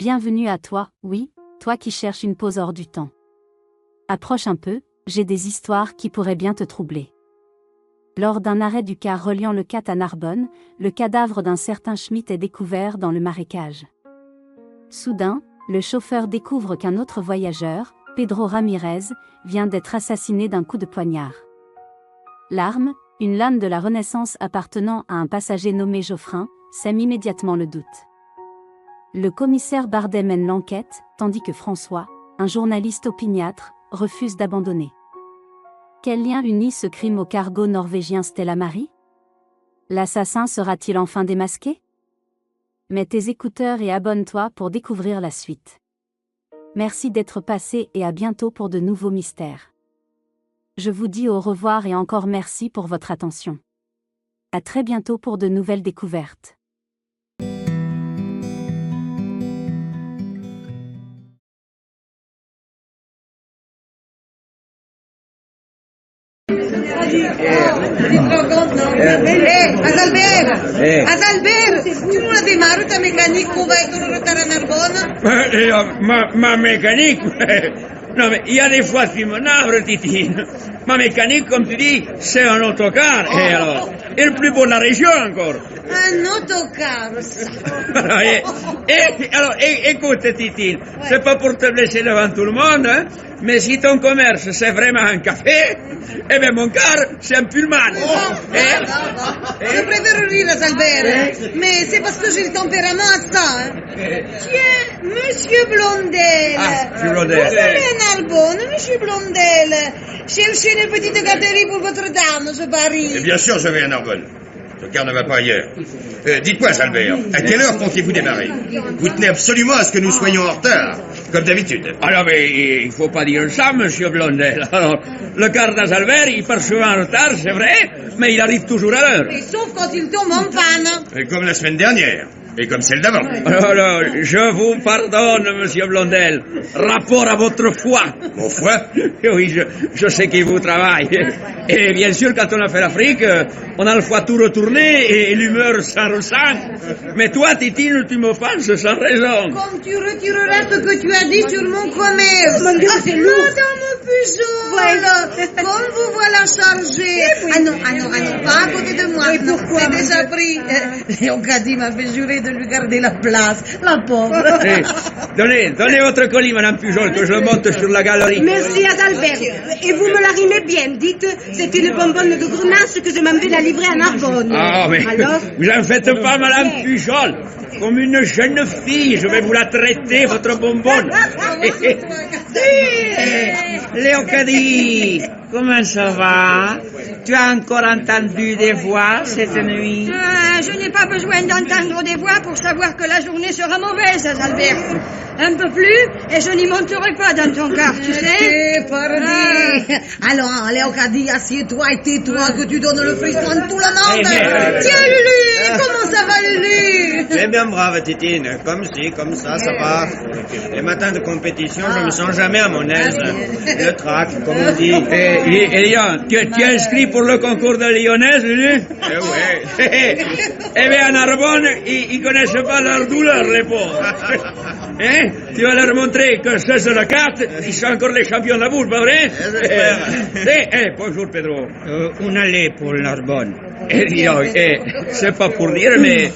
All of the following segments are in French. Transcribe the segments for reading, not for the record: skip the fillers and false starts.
Bienvenue à toi, oui, toi qui cherches une pause hors du temps. Approche un peu, j'ai des histoires qui pourraient bien te troubler. Lors d'un arrêt du car reliant le Cat à Narbonne, le cadavre d'un certain Schmitt est découvert dans le marécage. Soudain, le chauffeur découvre qu'un autre voyageur, Pedro Ramirez, vient d'être assassiné d'un coup de poignard. L'arme, une lame de la Renaissance appartenant à un passager nommé Geoffrin, sème immédiatement le doute. Le commissaire Bardet mène l'enquête, tandis que François, un journaliste opiniâtre, refuse d'abandonner. Quel lien unit ce crime au cargo norvégien Stella Maris? L'assassin sera-t-il enfin démasqué? Mets tes écouteurs et abonne-toi pour découvrir la suite. Merci d'être passé et à bientôt pour de nouveaux mystères. Je vous dis au revoir et encore merci pour votre attention. À très bientôt pour de nouvelles découvertes. Adalbert, tu nous la démarres ta mécanique pour être en retard à Narbonne? Ma mécanique? Non, mais il y a des fois tu me navres, Titine. Ma mécanique, comme tu dis, c'est un autocar. Et alors, et le plus beau de la région encore. Un autocar. Alors, écoute, Titine, c'est pas pour te blesser devant tout le monde, hein, mais si ton commerce c'est vraiment un café, eh bien mon car c'est un pullman. Je préfère rire, Adalbert, mais c'est parce que j'ai le tempérament à ça. Hein. Tiens, Monsieur Blondel. Monsieur Blondel. Vous allez à Narbonne, Monsieur Blondel. Cherchez une petite gâterie pour votre dame, je parie. Et bien sûr, je vais à Narbonne. Ce car ne va pas ailleurs. Dites-moi, Albert, à quelle heure comptez-vous démarrer? Vous tenez absolument à ce que nous soyons en retard, comme d'habitude. Alors, mais il faut pas dire ça, Monsieur Blondel. Alors, le car d'Albert, il part souvent en retard, c'est vrai, mais il arrive toujours à l'heure. Et sauf quand il tombe en panne. Et comme la semaine dernière. Et comme celle d'avant. Alors, je vous pardonne, Monsieur Blondel. Rapport à votre foi. Mon foie? Oui, je sais qu'il vous travaille. Et bien sûr, quand on a fait l'Afrique, on a le foie tout retourné et l'humeur sans ressent. Mais toi, Titine, tu m'offenses sans raison. Comme tu retireras ce que tu as dit sur mon commerce. Mon Dieu, c'est lourd. Madame Pujol, comme vous voilà chargée. Ah non, pas à côté de moi. Et pourquoi, c'est déjà pris. Léon Caddy m'a fait jurer de lui garder la place, la pauvre. Donnez votre colis, Madame Pujol, que je le monte sur la galerie. Merci, Adalbert. Et vous me la rimez bien. Dites, c'est une bonbonne de grenache que je m'en vais la livrer à Narbonne. Ah, mais alors, vous en faites pas, Madame Pujol. Comme une jeune fille, je vais vous la traiter, votre bonbonne. Léon Caddy, comment ça va? Tu as encore entendu des voix cette nuit? Je n'ai pas besoin d'entendre des voix pour savoir que la journée sera mauvaise, Adalbert. Un peu plus, et je n'y monterai pas dans ton car, tu sais. Alors, Léon Caddy, assieds-toi et tais-toi, que tu donnes le frisson à tout le monde. Tiens, Lulu, comment ça va, Lulu? C'est bien brave, Titine. Comme ci, comme ça va. Les matins de compétition, je me sens jamais à mon aise. Le trac, comme on dit. Et Léon, tu es inscrit pour le concours de lyonnaise, Lulu? Oui. Eh bien, à Narbonne, ils connaissent pas leur douleur, les pauvres. Hein? Tu vas leur montrer que c'est la carte, ils sont encore les champions de la bourse, pas vrai? Bonjour, Pedro. On allait pour Narbonne. C'est pas pour dire, mais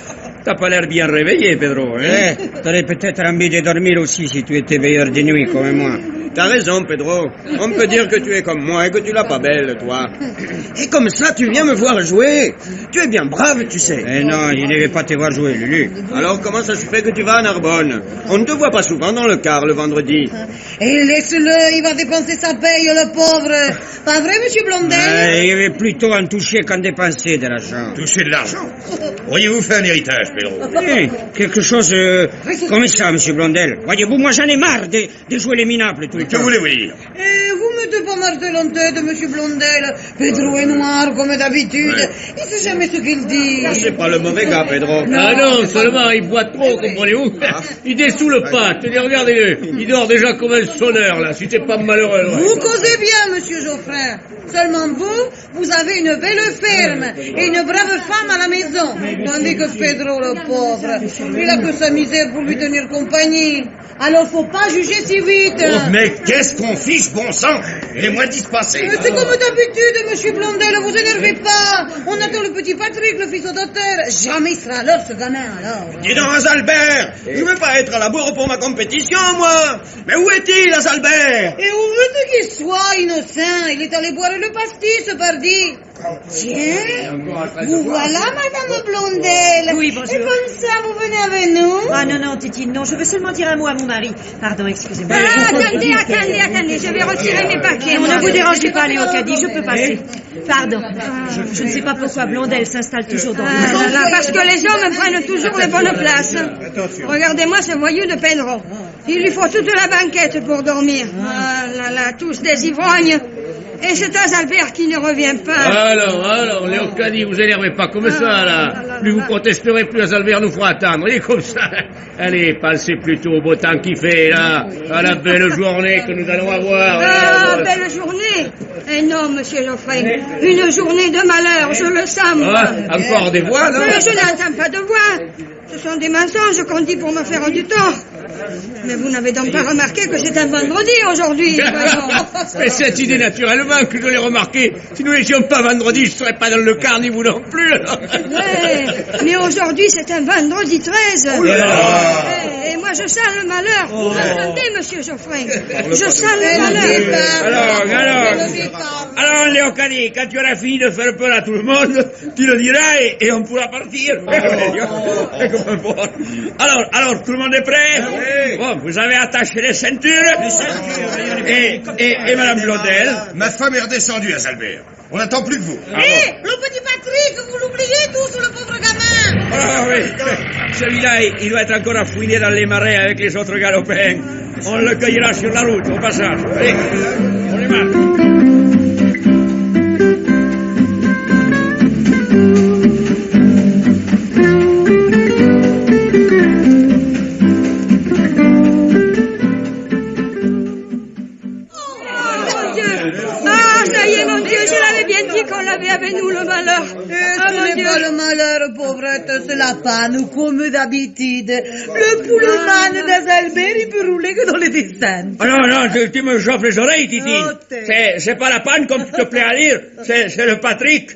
t'as pas l'air bien réveillé, Pedro. Hein? T'aurais peut-être envie de dormir aussi si tu étais veilleur de nuit comme moi. T'as raison, Pedro. On peut dire que tu es comme moi et que tu l'as pas belle, toi. Et comme ça, tu viens me voir jouer. Tu es bien brave, tu sais. Eh non, je ne vais pas te voir jouer, Lulu. Alors, comment ça se fait que tu vas à Narbonne? On ne te voit pas souvent dans le car le vendredi. Et laisse-le, il va dépenser sa paye, le pauvre. Pas vrai, Monsieur Blondel? Il avait plutôt en toucher qu'en dépenser de l'argent. Toucher de l'argent? Auriez-vous fait un héritage, Pedro? Quelque chose comme ça, Monsieur Blondel. Voyez-vous, moi j'en ai marre de jouer les minables tout le temps. Que voulez-vous dire? Vous mettez pas marteler en tête, Monsieur Blondel. Pedro est noir, comme d'habitude. Il sait jamais ce qu'il dit. C'est pas le mauvais gars, Pedro. Ah non, seulement il boit trop, comprenez-vous? Il est sous le pâte. Regardez-le. Il dort déjà comme un sonneur, là, si c'est pas malheureux. Vous causez bien, Monsieur Geoffrin. Seulement vous avez une belle ferme et une brave femme à la maison. Tandis que Pedro, le pauvre, il a que sa misère pour lui tenir compagnie. Alors faut pas juger si vite. Oh, mais qu'est-ce qu'on fiche, bon sang? Les-moi dispensés. C'est comme d'habitude, monsieur Blondel, vous énervez pas. On attend le petit Patrick, le fils au docteur. Jamais il sera là, ce gamin, alors. Dis donc, Azalbert, je veux pas être à la bourre pour ma compétition, moi. Mais où est-il, Azalbert? Et où veux-tu qu'il soit, innocent? Il est allé boire le pastis, pardi. Tiens, vous voilà, madame Blondel. Oui, bonjour. Et comme ça, vous venez avec nous? Ah non, non, Titine, non, je veux seulement dire un mot à mon mari. Pardon, excusez-moi. Attendez, je vais retirer mes paquets. Non, ne vous dérangez pas, Léo Caddy, je peux passer. Pardon, je ne sais pas pourquoi Blondel s'installe toujours dans le maison. Parce que les hommes prennent toujours les bonnes places. Regardez-moi ce voyou de Pedro. Il lui faut toute la banquette pour dormir. Ah là là, tous des ivrognes. Et c'est Azalbert qui ne revient pas. Alors, Léocadie, vous énervez pas comme ça, là. Plus vous protesterez, plus Azalbert nous fera attendre. Il est comme ça. Allez, passez plutôt au beau temps qu'il fait, là. À la belle journée que nous allons avoir. Ah, belle journée. Eh non, monsieur Geoffrin, une journée de malheur, je le sens, moi. Ah, encore des voix, non? Mais je n'entends pas de voix. Ce sont des mensonges qu'on dit pour me faire du tort. Mais vous n'avez donc pas remarqué que c'est un vendredi aujourd'hui, voyons. Mais cette idée, naturellement, que je l'ai remarqué. Si nous n'étions pas vendredi, je ne serais pas dans le car, ni vous non plus. Ouais, mais aujourd'hui, c'est un vendredi 13. Et moi, je sens le malheur. Vous entendez, monsieur Geoffrin? Je sens le malheur. Alors, Léocadie, quand tu auras fini de faire peur à tout le monde, tu le diras et on pourra partir. Alors, tout le monde est prêt? Bon, vous avez attaché les ceintures. Et Madame Blondel? Ma femme est redescendue, Azalbert. On n'attend plus que vous. Hé, le petit Patrick, vous l'oubliez tous, le pauvre gamin. Ah oui, celui-là, il doit être encore à fouiner dans les marais avec les autres galopins. On le cueillera sur la route, au passage. Allez, on les marche. Qu'on l'avait avec nous, le malheur. Ce n'est pas le malheur, pauvrette, c'est la panne, comme d'habitude. Le pouleman d'Azalbert, il peut rouler que dans les dessins. Oh non, tu me chauffes les oreilles, Titine. C'est pas la panne, comme tu te plais à lire. C'est le Patrick.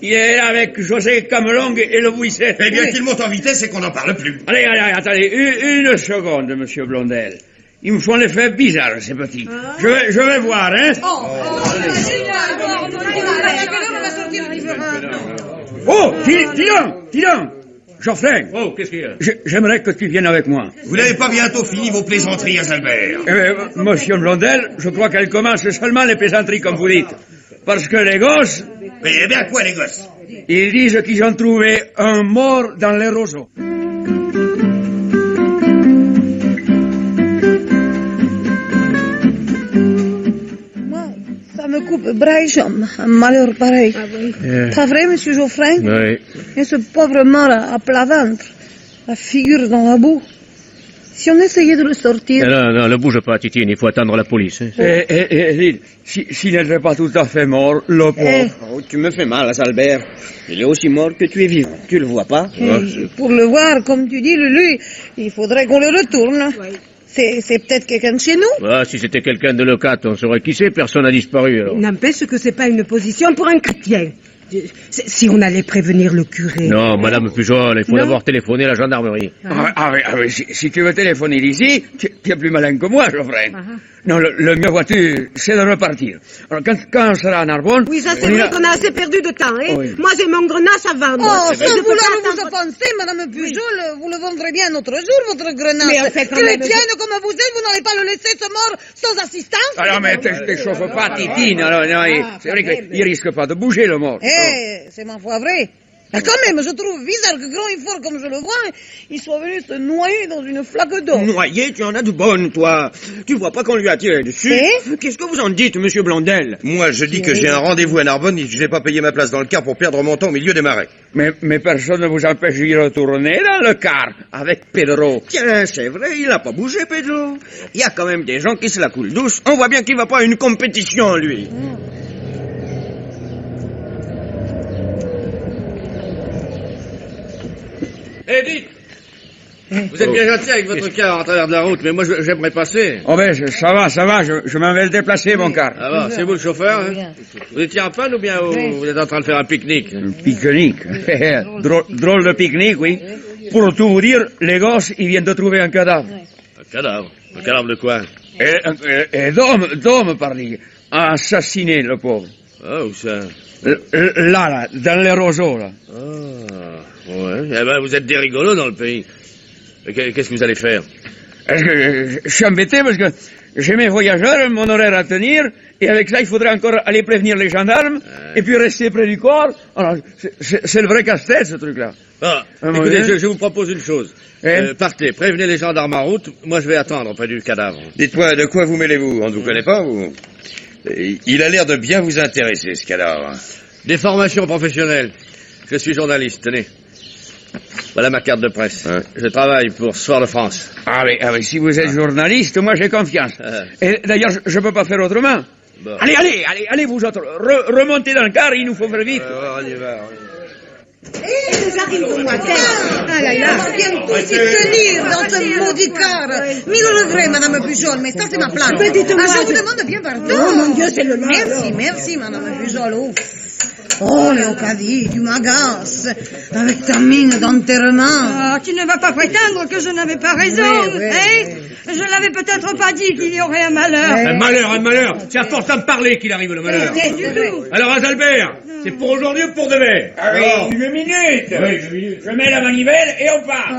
Il est là avec José Camelong et le Bouisset. Eh bien, qu'il monte en vitesse et qu'on n'en parle plus. Allez, attendez, une seconde, monsieur Blondel. Ils me font l'effet bizarre, ces petits. Je vais voir, hein. Oh, dis donc, Geoffrin. Oh, qu'est-ce qu'il y a? J'aimerais que tu viennes avec moi. Vous n'avez pas bientôt fini vos plaisanteries, Azalbert? Monsieur Blondel, je crois qu'elle commence seulement les plaisanteries, comme vous dites. Parce que les gosses... Eh bien, quoi, les gosses? Ils disent qu'ils ont trouvé un mort dans les roseaux. Ça me coupe Braichom, un malheur pareil. Pas vrai, monsieur Geoffrin? Oui. Et ce pauvre mort à plat ventre, la figure dans la boue. Si on essayait de le sortir... Non, ne bouge pas, Titine, il faut attendre la police. Hein. S'il n'était pas tout à fait mort, le pauvre... Oh, tu me fais mal, Azalbert. Il est aussi mort que tu es vivant. Tu le vois pas? Pour le voir, comme tu dis, lui, il faudrait qu'on le retourne. C'est peut-être quelqu'un de chez nous? Si c'était quelqu'un de local, on saurait qui c'est, personne n'a disparu. Alors. N'empêche que c'est pas une position pour un chrétien. Si on allait prévenir le curé... Non, Madame Pujol, il faut d'abord téléphoner à la gendarmerie. Oui, si tu veux téléphoner ici, tu es plus malin que moi, Geoffrin. Non, le mieux, vois-tu, c'est de repartir. Alors, quand on sera à Narbonne... Oui, ça c'est vrai qu'on a assez perdu de temps, hein. Oui. Moi, j'ai mon grenache à vendre. Oh, sans Je peux vouloir pas vous attendre- offenser, madame Pujol, vous le vendrez bien un autre jour, votre grenache. Mais on fait quand même- Chrétienne comme vous êtes, vous n'allez pas le laisser se mort sans assistance? Alors, mais t'échauffe pas, Titine. Alors, non, c'est vrai qu'il risque pas de bouger, le mort. C'est ma foi vrai. Mais quand même, je trouve bizarre que grand et fort comme je le vois, il soit venu se noyer dans une flaque d'eau. Noyer, tu en as de bonnes, toi. Tu vois pas qu'on lui a tiré dessus? Qu'est-ce que vous en dites, monsieur Blondel? Moi, je dis que j'ai un rendez-vous à Narbonne et que je vais pas payer ma place dans le car pour perdre mon temps au milieu des marais. Mais personne ne vous empêche d'y retourner dans le car avec Pedro. Tiens, c'est vrai, il a pas bougé, Pedro. Il y a quand même des gens qui se la coulent douce. On voit bien qu'il va pas à une compétition, lui. Eh, dites, vous êtes bien gentil avec votre car en travers de la route, mais moi j'aimerais passer. Oh ben, ça va, je m'en vais le déplacer, mon car. Ah bon, c'est vous le chauffeur, hein? Vous étiez en panne ou bien vous êtes en train de faire un pique-nique? Un pique-nique. Drôle de pique-nique, oui. Pour tout vous dire, les gosses, ils viennent de trouver un cadavre. Un cadavre? Un cadavre de quoi? Et d'homme, parli. Assassiné, le pauvre. Ah, où ça? Là, dans les roseaux, là. Ah, ouais. Eh ben, vous êtes des rigolos dans le pays. Qu'est-ce que vous allez faire? Je suis embêté parce que j'ai mes voyageurs, mon horaire à tenir, et avec ça, il faudrait encore aller prévenir les gendarmes, et puis rester près du corps. Alors, c'est le vrai casse-tête, ce truc-là. Ah, écoutez, je vous propose une chose. Partez, prévenez les gendarmes en route, moi je vais attendre près du cadavre. Dites-moi, de quoi vous mêlez-vous? On ne vous connaît pas, vous? Il a l'air de bien vous intéresser, ce cadavre. Des formations professionnelles. Je suis journaliste, tenez. Voilà ma carte de presse. Ouais. Je travaille pour Soir de France. Ah mais si vous êtes journaliste, moi j'ai confiance. Et d'ailleurs, je peux pas faire autrement. Bon. Allez, vous autres, remontez dans le car, il nous faut faire vite. On y va. Nous arrivons, moi. Ah là là, on vient tous y tenir dans ce maudit car. Mille regrets, Madame Pujol, mais ça c'est ma place. Mais dites-moi, je vous demande bien pardon. Oh mon Dieu, c'est le mal. Merci, Madame Pujol. Ouf. Oh, Léocadie, tu m'agaces. Avec ta mine d'enterrement. Ah, tu ne vas pas prétendre que je n'avais pas raison, Oui. hein? Je l'avais peut-être pas dit qu'il y aurait un malheur. Un malheur. C'est à force d'en parler qu'il arrive le malheur. Du tout. Alors, Adalbert, c'est pour aujourd'hui ou pour demain? Une minute. Oui, je mets la manivelle et on part.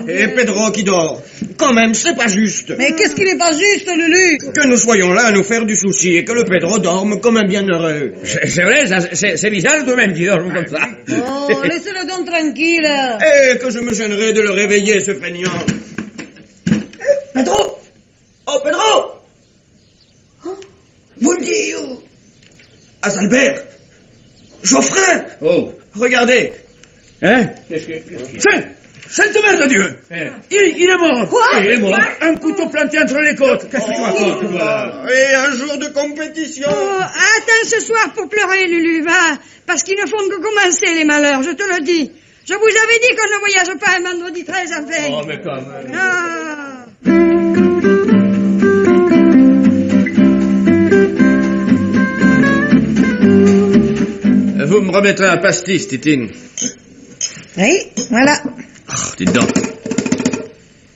Et Pedro qui dort. Quand même, c'est pas juste. Mais qu'est-ce qui n'est pas juste, Lulu? Que nous soyons là à nous faire du souci et que le Pedro dorme comme un bienheureux. C'est vrai, c'est bizarre de même qu'il dorme comme ça. Oh, laissez-le donc tranquille. Et que je me gênerais de le réveiller, ce feignant. Pedro! Oh, Pedro! Vous le dites où? Azalbert! Geoffrin! Oh. Regardez! Hein? Sainte Mère de Dieu! Il est mort! Quoi? Il est mort! Un couteau planté entre les côtes! Qu'est-ce que tu racontes? Et un jour de compétition! Oh, attends ce soir pour pleurer, Lulu, va. Parce qu'ils ne font que commencer, les malheurs, je te le dis. Je vous avais dit qu'on ne voyage pas un vendredi 13 à veille. Oh, mais quand même. Ah. Vous me remettrez un pastis, Titine. Oui, voilà. Oh, dites donc.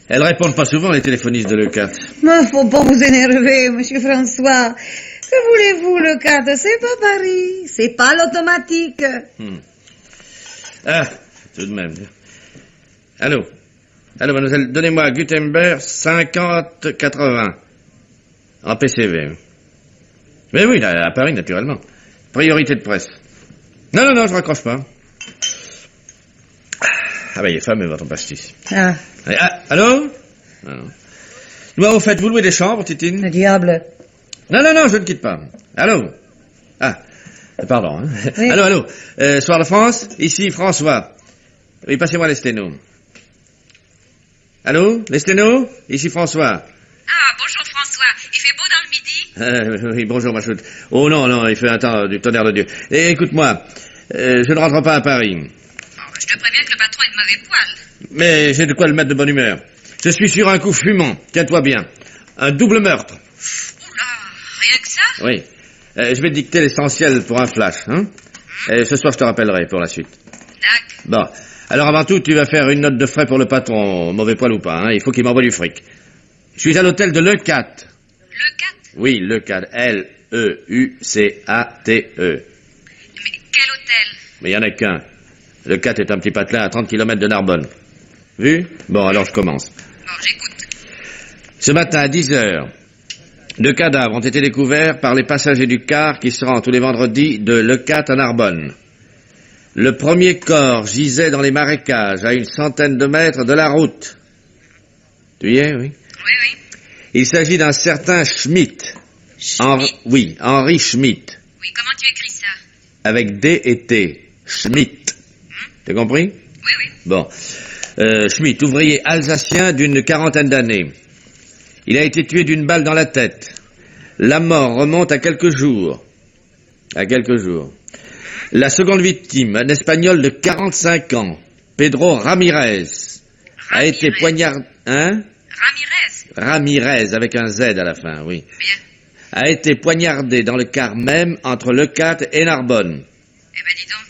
Elles répondent pas souvent, les téléphonistes de l'E4. Mais faut pas vous énerver, monsieur François. Que voulez-vous, le 4? C'est pas Paris. C'est pas l'automatique. Ah, tout de même. Allô, mademoiselle, donnez-moi Gutenberg 50-80. En PCV. Mais oui, à Paris, naturellement. Priorité de presse. Non, je raccroche pas. Ah ben, il est fameux, votre pastis. Ah, Allô? Non. Moi, au fait, vous louez des chambres, Titine? le diable. Non, je ne quitte pas. Allô? Ah, pardon. Hein. Oui. Allô. Soir de France, ici François. Oui, passez-moi les sténos. Allô? Les sténos? Ici François. Ah, bonjour François. Il fait beau dans le midi? Oui, bonjour ma choute. Oh non, il fait un temps du tonnerre de Dieu. Et écoute-moi, je ne rentre pas à Paris. Oh, je te préviens que le patron est de mauvais poil. Mais j'ai de quoi le mettre de bonne humeur. Je suis sur un coup fumant, tiens-toi bien. Un double meurtre. Oula, rien que ça? Oui. Je vais te dicter l'essentiel pour un flash, hein? Et ce soir, je te rappellerai pour la suite. Tac. Bon. Alors avant tout, tu vas faire une note de frais pour le patron, mauvais poil ou pas, hein? Il faut qu'il m'envoie du fric. Je suis à l'hôtel de l'E4. Le 4? Oui, l'E4. L-E-U-C-A-T-E. Mais quel hôtel? Mais il n'y en a qu'un. Le 4 est un petit patelin à 30 km de Narbonne. Vu? Bon, alors je commence. Bon, j'écoute. Ce matin à 10h, 2 cadavres ont été découverts par les passagers du car qui se rend tous les vendredis de l'E4 à Narbonne. Le premier corps gisait dans les marécages à une centaine de mètres de la route. Tu y es, oui? Oui. Il s'agit d'un certain Schmitt. Henri Schmitt. Oui, comment tu écris ça? Avec D et T. Schmitt. T'as compris? Oui. Bon. Schmitt, ouvrier alsacien d'une quarantaine d'années. Il a été tué d'une balle dans la tête. La mort remonte à quelques jours. La seconde victime, un Espagnol de 45 ans, Pedro Ramirez a été poignardé... Hein? Ramirez, avec un Z à la fin, oui. Bien. A été poignardé dans le car même entre Leucate et Narbonne. Eh ben dis donc,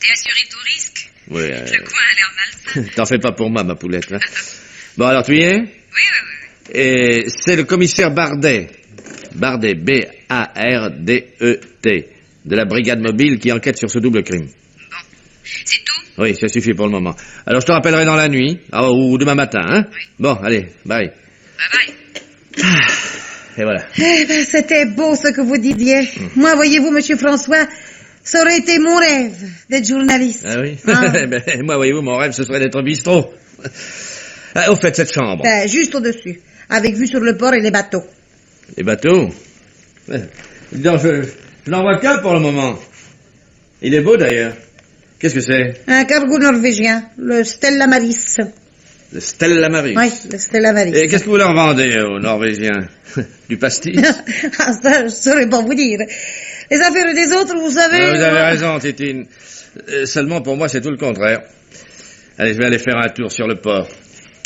t'es assuré tout risque. Oui, Le coin a l'air malsain. t'en fais pas pour moi, ma poulette. Hein? Bon, alors tu y es? Oui. Et c'est le commissaire Bardet, B-A-R-D-E-T, de la brigade mobile qui enquête sur ce double crime. Bon, c'est tout? Oui, ça suffit pour le moment. Alors je te rappellerai dans la nuit, ou demain matin, hein? Oui. Bon, allez, bye. Bye. Et voilà. Eh ben, c'était beau ce que vous disiez. Moi, voyez-vous, monsieur François, ça aurait été mon rêve d'être journaliste. Ah oui? Ah. Ben, moi, voyez-vous, mon rêve, ce serait d'être bistrot. Au fait, cette chambre. Ben, juste au-dessus, avec vue sur le port et les bateaux. Les bateaux? Dis donc, je n'en vois qu'un pour le moment. Il est beau, d'ailleurs. Qu'est-ce que c'est? Un cargo norvégien, le Stella Maris. Le Stella Maris. Oui, le Stella Maris. Et qu'est-ce que vous leur vendez aux Norvégiens? Du pastis? Ah, ça, je saurais pas vous dire. Les affaires des autres, vous savez... Vous avez raison, Titine. Seulement, pour moi, c'est tout le contraire. Allez, je vais aller faire un tour sur le port,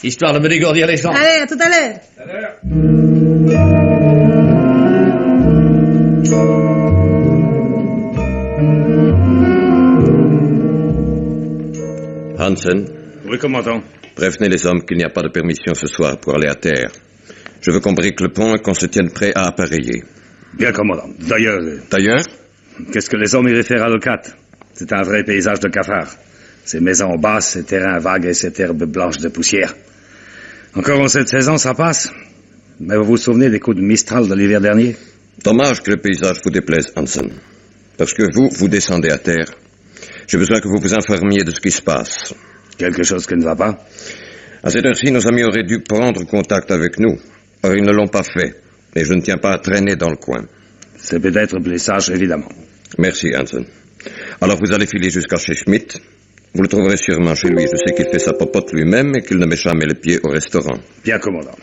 histoire de me dégourdir les jambes. Allez, à tout à l'heure. À l'heure. Hansen, Oui, commandant. prévenez les hommes qu'il n'y a pas de permission ce soir pour aller à terre. Je veux qu'on brique le pont et qu'on se tienne prêt à appareiller. Bien, commandant. D'ailleurs, D'ailleurs, qu'est-ce que les hommes y réfèrent à Leucate? C'est un vrai paysage de cafard. Ces maisons basses, ces terrains vagues et cette herbe blanche de poussière. Encore en cette saison, ça passe. Mais vous vous souvenez des coups de Mistral de l'hiver dernier? dommage que le paysage vous déplaise, Hansen. Parce que vous descendez à terre. J'ai besoin que vous vous informiez de ce qui se passe. Quelque chose qui ne va pas? À cette heure-ci, nos amis auraient dû prendre contact avec nous. Or, ils ne l'ont pas fait. Et je ne tiens pas à traîner dans le coin. C'est peut-être plus sage, évidemment. Merci, Hansen. Alors, vous allez filer jusqu'à chez Schmidt. Vous le trouverez sûrement chez lui. Je sais qu'il fait sa popote lui-même et qu'il ne met jamais le pied au restaurant. Bien, commandant.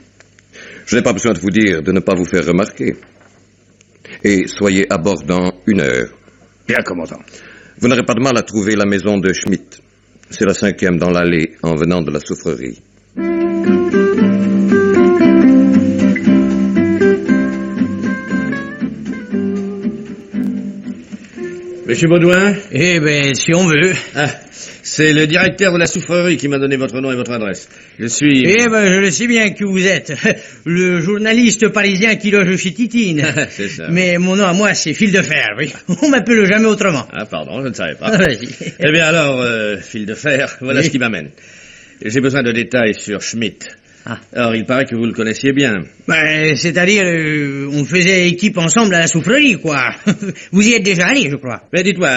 Je n'ai pas besoin de vous dire de ne pas vous faire remarquer. Et soyez à bord dans 1 heure. Bien, commandant. Vous n'aurez pas de mal à trouver la maison de Schmidt. C'est la 5e dans l'allée en venant de la souffrerie. Monsieur Baudouin? Eh ben, si on veut. Ah, c'est le directeur de la souffrerie qui m'a donné votre nom et votre adresse. Je suis... Eh ben, je le sais bien que vous êtes. Le journaliste parisien qui loge chez Titine. C'est ça. Mais mon nom à moi, c'est Fil de Fer, oui. On m'appelle jamais autrement. Ah, pardon, je ne savais pas. Vas-y. Eh bien alors, fil de fer, voilà Oui. ce qui m'amène. J'ai besoin de détails sur Schmidt. Ah. Or, il paraît que vous le connaissiez bien. Ben, c'est-à-dire, on faisait équipe ensemble à la soufflerie, quoi. Vous y êtes déjà allé, je crois. Mais dites-moi,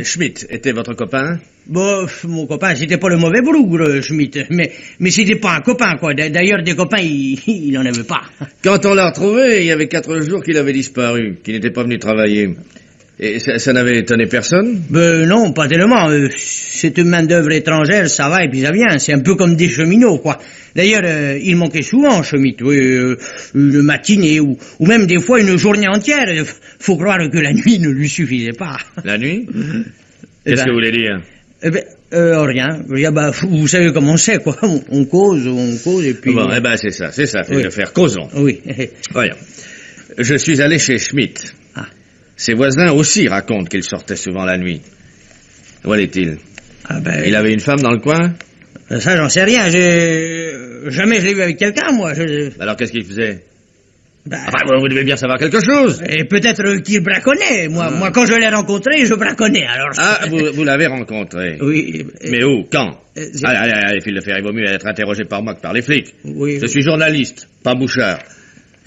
Schmidt était votre copain? Bon, mon copain, c'était pas le mauvais bougre, Schmidt. Mais c'était pas un copain, quoi. D'ailleurs, des copains, il en avait pas. Quand on l'a retrouvé, il y avait 4 jours qu'il avait disparu, qu'il n'était pas venu travailler. Et ça n'avait étonné personne? Ben non, pas tellement. Cette main-d'œuvre étrangère, ça va et puis ça vient. C'est un peu comme des cheminots, quoi. D'ailleurs, il manquait souvent, Schmidt. Oui, une matinée ou même des fois une journée entière. Faut croire que la nuit ne lui suffisait pas. La nuit? Qu'est-ce que vous voulez dire? Eh ben, rien. Bah, vous savez comment c'est, quoi. On cause et puis... Bon, eh ben c'est ça, Oui. de faire causons. Oui. Voyons. Je suis allé chez Schmidt. Ah. Ses voisins aussi racontent qu'il sortait souvent la nuit. Où allait-il? Ah ben... Il avait une femme dans le coin? Ça, j'en sais rien. Jamais je l'ai vu avec quelqu'un, moi. Alors qu'est-ce qu'il faisait? Ben, Enfin, vous devez bien savoir quelque chose. Et peut-être qu'il braconnait. Moi, quand je l'ai rencontré, je braconnais. Alors. Ah, vous l'avez rencontré? Oui. Mais où? Quand? c'est- Allez, fil de fer, il vaut mieux être interrogé par moi que par les flics. Oui. Je suis journaliste, pas bouchard.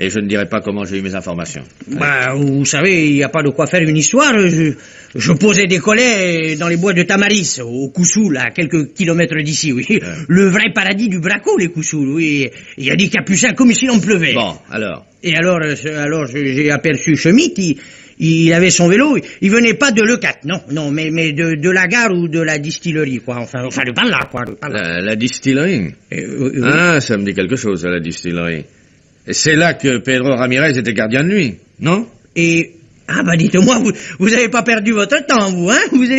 Et je ne dirai pas comment j'ai eu mes informations. Bah, vous savez, il n'y a pas de quoi faire une histoire. Je posais des collets dans les bois de Tamaris, au Coussou, là, à quelques kilomètres d'ici, oui. Le vrai paradis du braco, les Coussou, oui. Il y a des capucins comme s'il en pleuvait. Bon, alors? Et alors j'ai aperçu Schmidt, il avait son vélo, il venait pas de Leucate, non, mais de la gare ou de la distillerie, quoi, enfin de par là, quoi, de par là. La distillerie? Oui. Ah, ça me dit quelque chose, la distillerie. Et c'est là que Pedro Ramirez était gardien de nuit, non? Et Ah bah dites-moi, vous avez pas perdu votre temps, vous, hein? Vous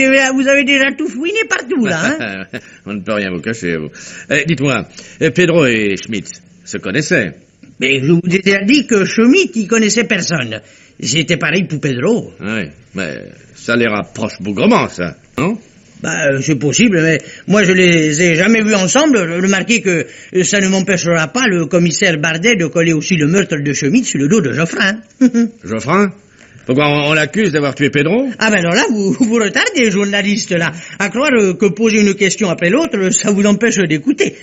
avez déjà tout fouiné partout, là, hein? On ne peut rien vous cacher, vous. Dites-moi, Pedro et Schmidt se connaissaient? Mais je vous ai déjà dit que Schmidt, il connaissait personne. C'était pareil pour Pedro. Oui, mais ça les rapproche bougrement, ça, non? Bah, c'est possible, mais moi je les ai jamais vus ensemble. Remarquez que ça ne m'empêchera pas, le commissaire Bardet, de coller aussi le meurtre de Schmidt sur le dos de Geoffrin. Geoffrin? Pourquoi on l'accuse d'avoir tué Pedro? Ah ben alors là, vous retardez, journaliste, là. À croire que poser une question après l'autre, ça vous empêche d'écouter.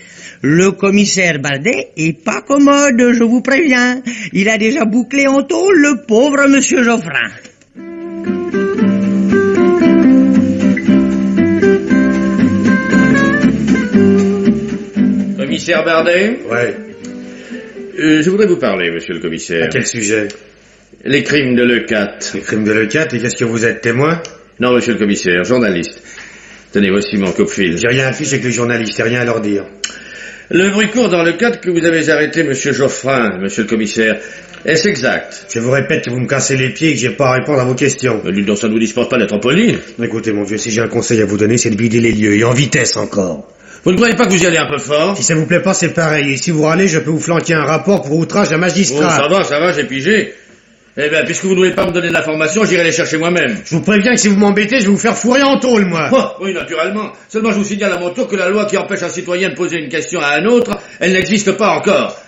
Le commissaire Bardet est pas commode, je vous préviens. Il a déjà bouclé en tôle le pauvre monsieur Geoffrin. Commissaire Bardet? Ouais. Je voudrais vous parler, monsieur le commissaire. À quel sujet? Les crimes de Leucate. Les crimes de Leucate, et qu'est-ce que vous êtes, témoin? Non, monsieur le commissaire, journaliste. Tenez, voici mon coupe-fil. J'ai rien à fiche avec les journalistes, rien à leur dire. Le bruit court dans Leucate que vous avez arrêté monsieur Geoffrin, monsieur le commissaire. Est-ce exact? Je vous répète que vous me cassez les pieds et que j'ai pas à répondre à vos questions. Lui, donc ça ne vous dispense pas d'être poli. Écoutez, mon vieux, si j'ai un conseil à vous donner, c'est de vider les lieux, et en vitesse encore. Vous ne croyez pas que vous y allez un peu fort? Si ça vous plaît pas, c'est pareil. Et si vous râlez, je peux vous flanquer un rapport pour outrage à magistrat. Oh, ça va, j'ai pigé. Eh bien, puisque vous ne voulez pas me donner de l'information, j'irai les chercher moi-même. Je vous préviens que si vous m'embêtez, je vais vous faire fourrer en tôle, moi. Oh, oui, naturellement. Seulement, je vous signale à mon tour que la loi qui empêche un citoyen de poser une question à un autre, elle n'existe pas encore.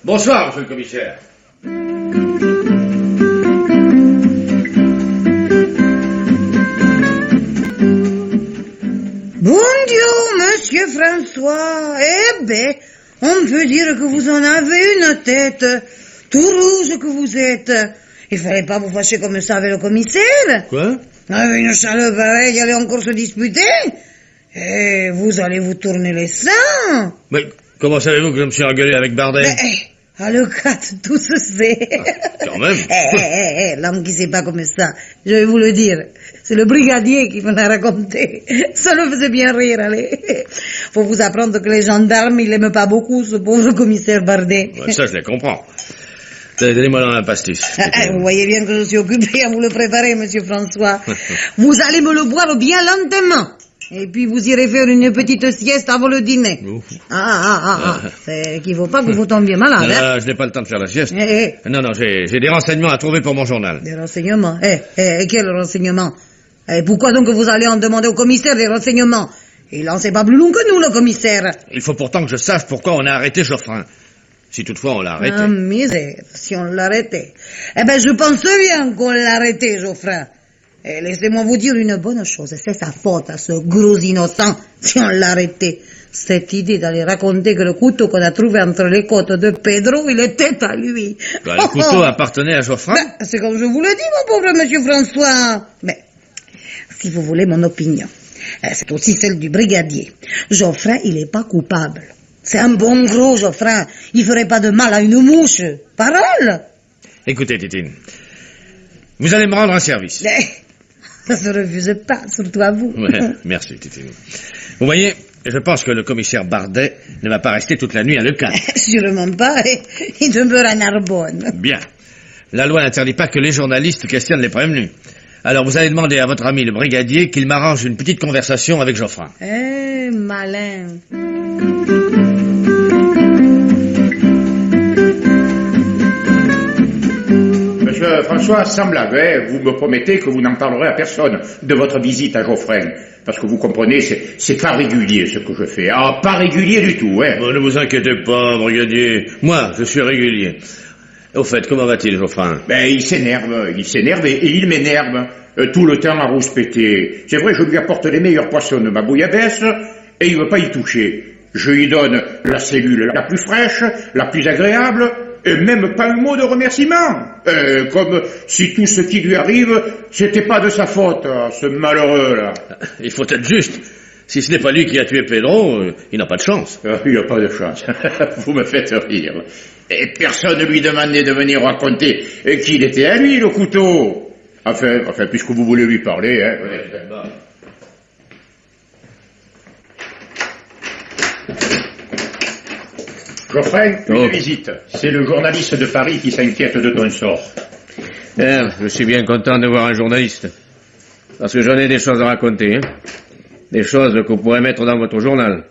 Bonsoir, monsieur le commissaire. Bon Dieu, monsieur François, eh ben, on peut dire que vous en avez une tête, tout rouge que vous êtes. Il fallait pas vous fâcher comme ça avec le commissaire. Quoi? Avec une chaleur pareille, allez encore se disputer. Et vous allez vous tourner les seins. Mais comment savez-vous que je me suis engueulé avec Bardet? À Leucate, tout se sait. Quand même. L'homme qui sait pas comme ça, je vais vous le dire. C'est le brigadier qui me l'a raconté. Ça le faisait bien rire, allez. Faut vous apprendre que les gendarmes, ils l'aiment pas beaucoup, ce pauvre commissaire Bardet. Ouais, ça, je les comprends. Donnez-moi dans un pastis. Vous voyez bien que je suis occupé à vous le préparer, monsieur François. Vous allez me le boire bien lentement. Et puis vous irez faire une petite sieste avant le dîner. C'est qu'il faut pas que vous tombiez malade. Je n'ai pas le temps de faire la sieste. Non, j'ai des renseignements à trouver pour mon journal. Des renseignements? Quels renseignements? Pourquoi donc vous allez en demander au commissaire des renseignements? Il en sait pas plus long que nous, le commissaire. Il faut pourtant que je sache pourquoi on a arrêté Geoffrin. Si toutefois on l'a arrêté. Ah, misère, si on l'arrêtait. Eh ben, je pense bien qu'on l'a arrêté, Geoffrin. Et laissez-moi vous dire une bonne chose, c'est sa faute à ce gros innocent si on l'arrêtait. Cette idée d'aller raconter que le couteau qu'on a trouvé entre les côtes de Pedro, il était à lui. Le couteau appartenait à Geoffrin? C'est comme je vous l'ai dit, mon pauvre monsieur François. Mais, si vous voulez mon opinion, c'est aussi celle du brigadier. Geoffrin, il est pas coupable. C'est un bon gros, Geoffrin. Il ferait pas de mal à une mouche. Parole. Écoutez, Titine, vous allez me rendre un service. Ça se refuse pas, surtout à vous. Ouais, merci, Titine. Vous voyez, je pense que le commissaire Bardet ne va pas rester toute la nuit à Leucate. Sûrement pas, il demeure à Narbonne. Bien. La loi n'interdit pas que les journalistes questionnent les prévenus. Alors vous allez demander à votre ami le brigadier qu'il m'arrange une petite conversation avec Geoffrin. Malin. Monsieur François Semblavet, vous me promettez que vous n'en parlerez à personne de votre visite à Geoffrin. Parce que vous comprenez, c'est pas régulier ce que je fais. Ah, pas régulier du tout, hein. Ne vous inquiétez pas, brigadier. Moi, je suis régulier. Au fait, comment va-t-il, Geoffrin? Il s'énerve et il m'énerve. Tout le temps à rouspéter. C'est vrai, je lui apporte les meilleurs poissons de ma bouillabaisse et il veut pas y toucher. Je lui donne la cellule la plus fraîche, la plus agréable, et même pas un mot de remerciement. Comme si tout ce qui lui arrive, c'était pas de sa faute, ce malheureux-là. Il faut être juste. Si ce n'est pas lui qui a tué Pedro, il n'a pas de chance. Il n'a pas de chance. Vous me faites rire. Et personne ne lui demandait de venir raconter qu'il était à lui, le couteau. Enfin, puisque vous voulez lui parler, hein. Geoffrin, une visite. C'est le journaliste de Paris qui s'inquiète de ton sort. Je suis bien content de voir un journaliste. Parce que j'en ai des choses à raconter, hein. Des choses que vous pourrez mettre dans votre journal.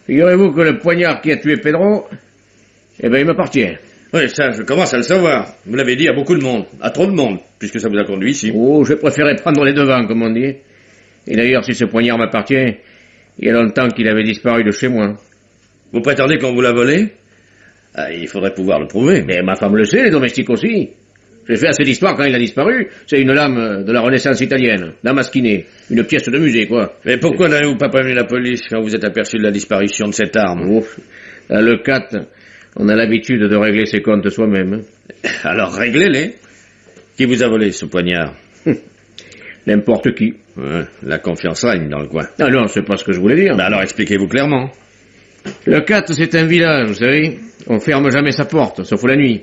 Figurez-vous que le poignard qui a tué Pedro, eh ben, il m'appartient. Oui, ça, je commence à le savoir. Vous l'avez dit à beaucoup de monde, à trop de monde, puisque ça vous a conduit ici. Oh, j'ai préféré prendre les devants, comme on dit. Et d'ailleurs, si ce poignard m'appartient, il y a longtemps qu'il avait disparu de chez moi. Vous prétendez qu'on vous l'a volé? Ah, il faudrait pouvoir le prouver. Mais ma femme le sait, les domestiques aussi. J'ai fait assez d'histoire quand il a disparu. C'est une lame de la Renaissance italienne, damasquinée. Une pièce de musée, quoi. Mais pourquoi n'avez-vous pas prévenu la police quand vous êtes aperçu de la disparition de cette arme? Ouf. Dans le 4, on a l'habitude de régler ses comptes soi-même. Alors réglez-les. Qui vous a volé ce poignard? N'importe qui. Ouais, la confiance règne dans le coin. Ah non, c'est pas ce que je voulais dire. Ben alors expliquez-vous clairement. Le 4, c'est un village, vous savez. On ferme jamais sa porte, sauf la nuit.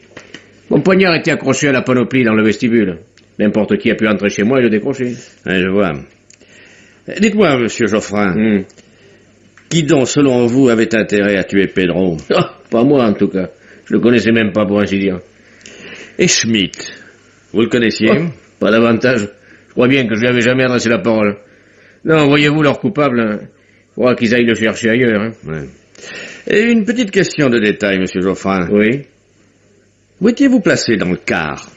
Mon poignard était accroché à la panoplie dans le vestibule. N'importe qui a pu entrer chez moi et le décrocher. Ouais, je vois. Dites-moi, monsieur Geoffrin, qui donc, selon vous, avait intérêt à tuer Pedro? Ah, pas moi, en tout cas. Je le connaissais même pas, pour ainsi dire. Et Schmitt, vous le connaissiez? Oh, pas davantage. Je crois bien que je lui avais jamais adressé la parole. Non, voyez-vous, leur coupable, il faudra qu'ils aillent le chercher ailleurs. Hein. Ouais. Et une petite question de détail, monsieur Geoffrin. Oui. Où étiez-vous placé dans le car?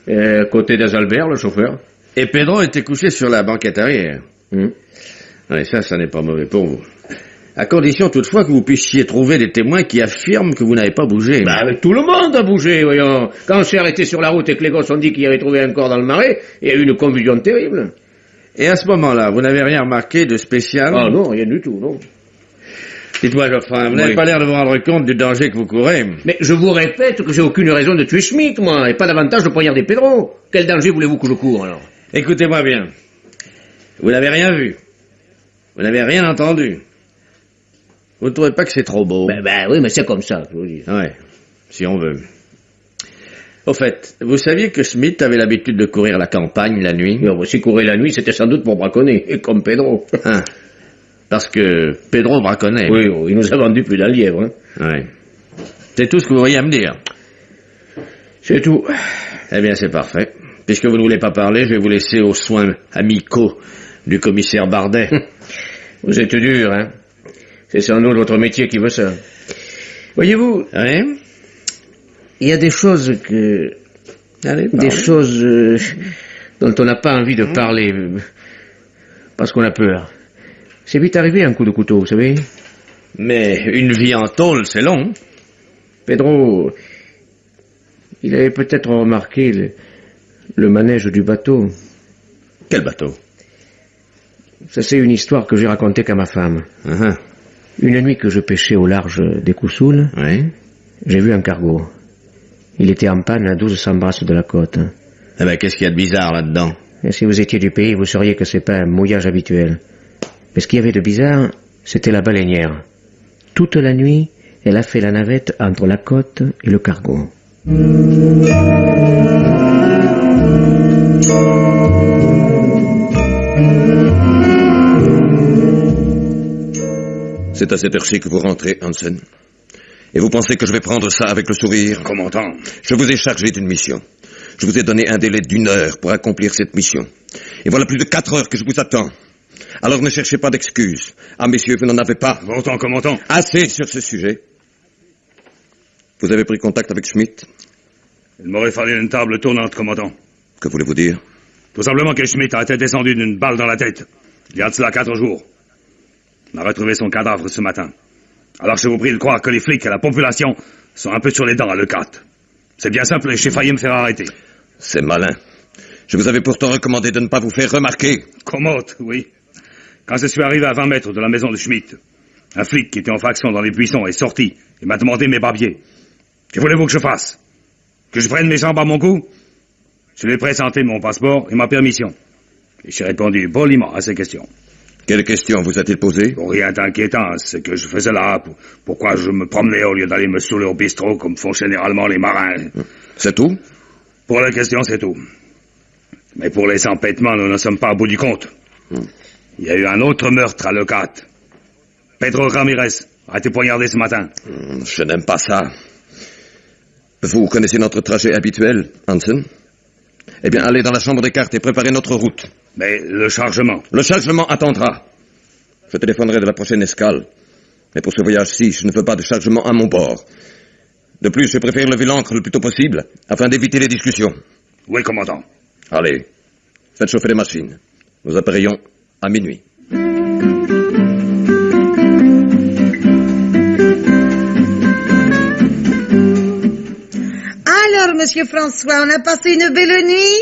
À côté d'Azalbert, le chauffeur. Et Pedro était couché sur la banquette arrière. Oui, ça n'est pas mauvais pour vous. À condition toutefois que vous puissiez trouver des témoins qui affirment que vous n'avez pas bougé. Bah, tout le monde a bougé, voyons. Quand on s'est arrêté sur la route et que les gosses ont dit qu'il y avait trouvé un corps dans le marais, il y a eu une confusion terrible. Et à ce moment-là, vous n'avez rien remarqué de spécial? Ah non, rien du tout, non. Dites-moi, Geoffrin, vous n'avez pas l'air de vous rendre compte du danger que vous courez. Mais je vous répète que j'ai aucune raison de tuer Schmitt, moi, et pas davantage de poignarder Pedro. Quel danger voulez-vous que je cours, alors? Écoutez-moi bien. Vous n'avez rien vu. Vous n'avez rien entendu. Vous ne trouvez pas que c'est trop beau? Ben oui, mais c'est comme ça, je vous dis. Ouais, si on veut. Au fait, vous saviez que Schmitt avait l'habitude de courir la campagne la nuit? Si courir la nuit, c'était sans doute pour braconner, et comme Pedro. Ah. Parce que Pedro braconnait. Oui, il nous a vendu plus d'un lièvre. Hein. Oui. C'est tout ce que vous auriez à me dire. C'est tout. Eh bien, c'est parfait. Puisque vous ne voulez pas parler, je vais vous laisser aux soins amicaux du commissaire Bardet. Vous êtes dur, hein. C'est sans doute votre métier qui veut ça. Voyez-vous, oui? Il y a des choses que... Allez, des choses dont on n'a pas envie de parler, parce qu'on a peur. C'est vite arrivé un coup de couteau, vous savez. Mais une vie en tôle, c'est long. Pedro, il avait peut-être remarqué le manège du bateau. Quel bateau? Ça, c'est une histoire que j'ai racontée qu'à ma femme. Une nuit que je pêchais au large des Coussouls, j'ai vu un cargo. Il était en panne à 1200 brasses de la côte. Eh ben, qu'est-ce qu'il y a de bizarre là-dedans? Et si vous étiez du pays, vous sauriez que c'est pas un mouillage habituel. Mais ce qu'il y avait de bizarre, c'était la baleinière. Toute la nuit, elle a fait la navette entre la côte et le cargo. C'est à cette heure-ci que vous rentrez, Hansen. Et vous pensez que je vais prendre ça avec le sourire? Commandant. Je vous ai chargé d'une mission. Je vous ai donné un délai d'1 heure pour accomplir cette mission. Et voilà plus de 4 heures que je vous attends. Alors ne cherchez pas d'excuses. Ah, messieurs, vous n'en avez pas. Autant, commandant. Assez sur ce sujet. Vous avez pris contact avec Schmitt? Il m'aurait fallu une table tournante, commandant. Que voulez-vous dire? Tout simplement que Schmitt a été descendu d'une balle dans la tête. Il y a de cela 4 jours. On a retrouvé son cadavre ce matin. Alors je vous prie de croire que les flics et la population sont un peu sur les dents à Leucate. C'est bien simple et j'ai failli me faire arrêter. C'est malin. Je vous avais pourtant recommandé de ne pas vous faire remarquer. Commode, oui. Quand je suis arrivé à 20 mètres de la maison de Schmitt, un flic qui était en faction dans les buissons est sorti et m'a demandé mes papiers. Que voulez-vous que je fasse? Que je prenne mes jambes à mon cou? Je lui ai présenté mon passeport et ma permission. Et j'ai répondu poliment à ses questions. Quelles questions vous a-t-il posées? Rien d'inquiétant, c'est que je faisais là, pourquoi je me promenais au lieu d'aller me saouler au bistrot comme font généralement les marins. C'est tout? Pour la question, c'est tout. Mais pour les empêtements, nous ne sommes pas au bout du compte. Il y a eu un autre meurtre à Leucate. Pedro Ramirez a été poignardé ce matin. Je n'aime pas ça. Vous connaissez notre trajet habituel, Hansen? Eh bien, allez dans la chambre des cartes et préparez notre route. Mais le chargement? Le chargement attendra. Je téléphonerai de la prochaine escale. Mais pour ce voyage-ci, je ne veux pas de chargement à mon bord. De plus, je préfère lever l'ancre le plus tôt possible, afin d'éviter les discussions. Oui, commandant. Allez, faites chauffer les machines. Nous apparions à minuit. Alors, monsieur François, on a passé une belle nuit?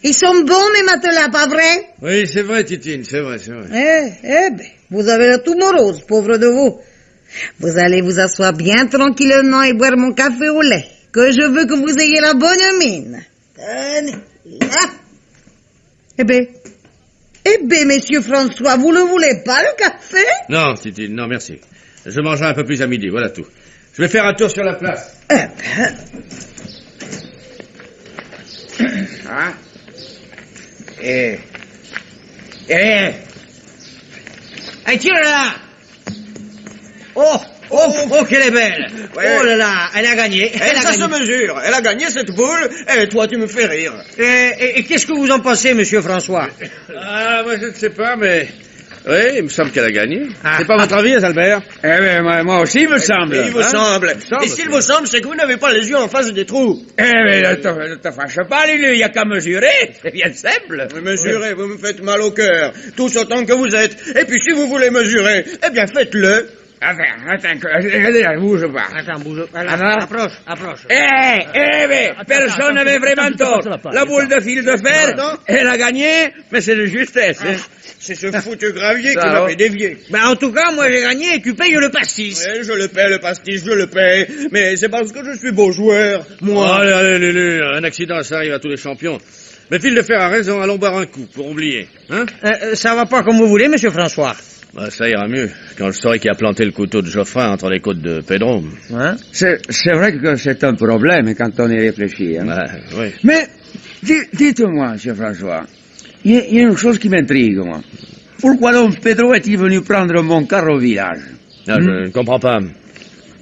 Ils sont bons, mes matelas, pas vrai? Oui, c'est vrai, Titine, c'est vrai. Ben, vous avez le tout morose, pauvre de vous. Vous allez vous asseoir bien tranquillement et boire mon café au lait, que je veux que vous ayez la bonne mine. Tenez, là. Eh ben, monsieur François, vous le voulez pas, le café? Non, Titine, non, merci. Je mangerai un peu plus à midi, voilà tout. Je vais faire un tour sur la place. Hein? Hey, tiens là! Oh, qu'elle est belle! Ouais. Oh là là, elle a gagné. Ça se mesure. Elle a gagné cette boule, et toi tu me fais rire. Et qu'est-ce que vous en pensez, monsieur François? Ah, moi je ne sais pas, mais... Oui, il me semble qu'elle a gagné. C'est pas votre avis, Albert? Eh bien, moi aussi, il me semble. Il vous semble. Et s'il vous semble, c'est que vous n'avez pas les yeux en face des trous. Eh bien, ne te fâche pas, Lulu, il n'y a qu'à mesurer. C'est bien simple. Mesurez, vous me faites mal au cœur. Tous autant que vous êtes. Et puis si vous voulez mesurer, eh bien faites-le. Attends, bouge pas. Attends, bouge. Approche. Mais personne n'avait vraiment tort. La boule de fil de fer, elle a gagné, mais c'est de justesse. C'est ce foutu gravier qui m'avait dévié. Ben, en tout cas, moi j'ai gagné et tu payes le pastis. Ouais, je le paie, le pastis, je le paie. Mais c'est parce que je suis beau joueur. Moi. Allez, Lulu, un accident, ça arrive à tous les champions. Mais Fil de Fer a raison, allons boire un coup, pour oublier. Hein? Ça va pas comme vous voulez, monsieur François. Bah, ça ira mieux, quand je saurai qui a planté le couteau de Geoffrin entre les côtes de Pedro. Hein? C'est vrai que c'est un problème quand on y réfléchit. Hein? Oui. Mais, dites-moi, monsieur François, il y a une chose qui m'intrigue, moi. Pourquoi donc Pedro est-il venu prendre mon car au village? Je ne comprends pas.